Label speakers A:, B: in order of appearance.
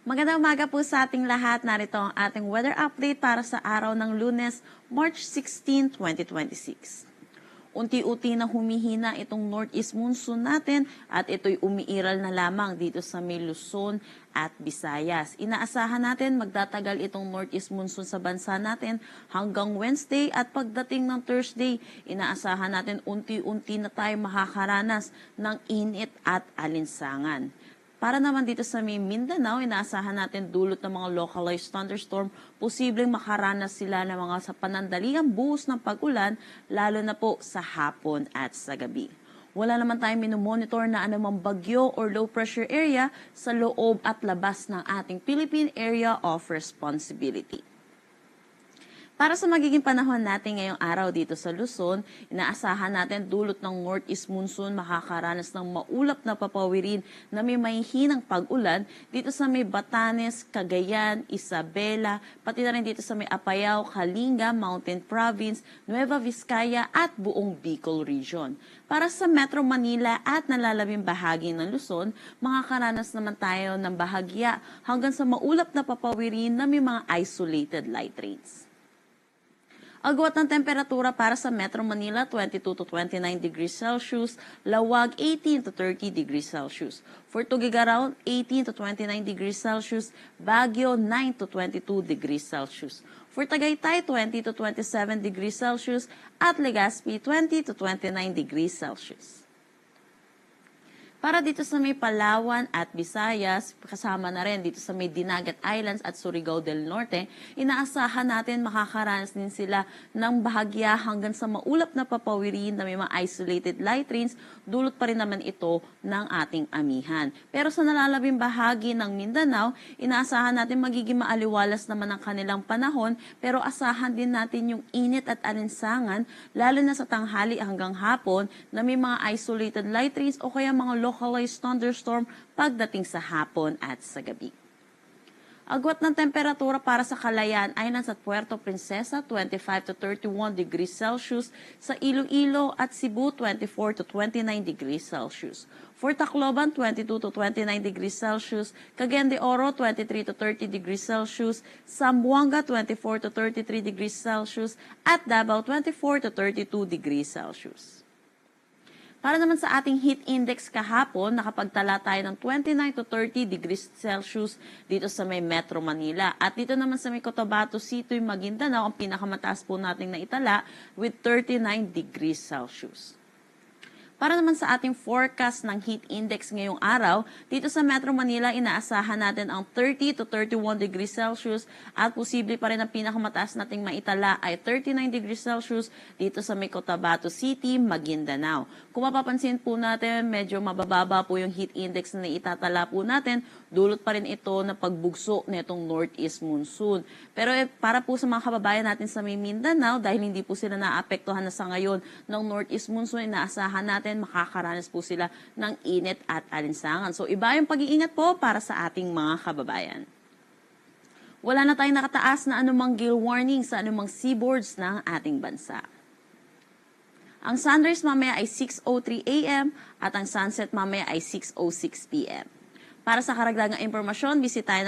A: Magandang umaga po sa ating lahat. Narito ang ating weather update para sa araw ng Lunes, March 16, 2026. Unti-unti na humihina itong northeast monsoon natin at ito'y umiiral na lamang dito sa may Luzon at Visayas. Inaasahan natin magtatagal itong northeast monsoon sa bansa natin hanggang Wednesday at pagdating ng Thursday, inaasahan natin unti-unti na tayo makakaranas ng init at alinsangan. Para naman dito sa may Mindanao, inaasahan natin dulot ng mga localized thunderstorm, posibleng makaranas sila ng mga sa panandaliang buhos ng pag-ulan, lalo na po sa hapon at sa gabi. Wala naman tayong minomonitor na anumang bagyo or low pressure area sa loob at labas ng ating Philippine Area of Responsibility. Para sa magiging panahon natin ngayong araw dito sa Luzon, inaasahan natin dulot ng northeast monsoon makakaranas ng maulap na papawirin na may mahihinang pag-ulan dito sa may Batanes, Cagayan, Isabela, pati na rin dito sa may Apayao, Kalinga, Mountain Province, Nueva Vizcaya at buong Bicol Region. Para sa Metro Manila at nalalabing bahagi ng Luzon, makakaranas naman tayo ng bahagya hanggang sa maulap na papawirin na may mga isolated light rains. Agwat ng temperatura para sa Metro Manila, 22 to 29 degrees Celsius, Lawag, 18 to 30 degrees Celsius. For Tuguegarao, 18 to 29 degrees Celsius, Baguio, 9 to 22 degrees Celsius. For Tagaytay, 20 to 27 degrees Celsius, at Legazpi, 20 to 29 degrees Celsius. Para dito sa may Palawan at Visayas, kasama na rin dito sa may Dinagat Islands at Surigao del Norte, inaasahan natin makakaranas din sila ng bahagya hanggang sa maulap na papawirin na may mga isolated light rains, dulot pa rin naman ito ng ating amihan. Pero sa nalalabing bahagi ng Mindanao, inaasahan natin magiging maaliwalas naman ang kanilang panahon, pero asahan din natin yung init at alinsangan, lalo na sa tanghali hanggang hapon na may mga isolated light rains o kaya mga localized thunderstorm pagdating sa hapon at sa gabi. Agwat ng temperatura para sa Calayan Islands at Puerto Princesa, 25 to 31 degrees Celsius. Sa Iloilo at Cebu, 24 to 29 degrees Celsius. For Tacloban, 22 to 29 degrees Celsius. Cagayan de Oro, 23 to 30 degrees Celsius. Zamboanga, 24 to 33 degrees Celsius. At Davao, 24 to 32 degrees Celsius. Para naman sa ating heat index kahapon, nakapagtala tayo ng 29 to 30 degrees Celsius dito sa may Metro Manila. At dito naman sa may Cotabato City, Maguindanao, ang pinakamataas po nating naitala with 39 degrees Celsius. Para naman sa ating forecast ng heat index ngayong araw, dito sa Metro Manila, inaasahan natin ang 30 to 31 degrees Celsius at posible pa rin ang pinakamataas nating maitala ay 39 degrees Celsius dito sa may Cotabato City, Maguindanao. Kung mapapansin po natin, medyo mabababa po yung heat index na itatala po natin, dulot pa rin ito na pagbugso nitong northeast monsoon. Pero para po sa mga kababayan natin sa may Mindanao, dahil hindi po sila naapektuhan na sa ngayon ng northeast monsoon, inaasahan natin makakaranas po sila ng init at alinsangan. So, iba yung pag-iingat po para sa ating mga kababayan. Wala na tayong nakataas na anumang gale warning sa anumang seaboards ng ating bansa. Ang sunrise mamaya ay 6:03 a.m. at ang sunset mamaya ay 6:06 p.m. Para sa karagdagang impormasyon, bisitahin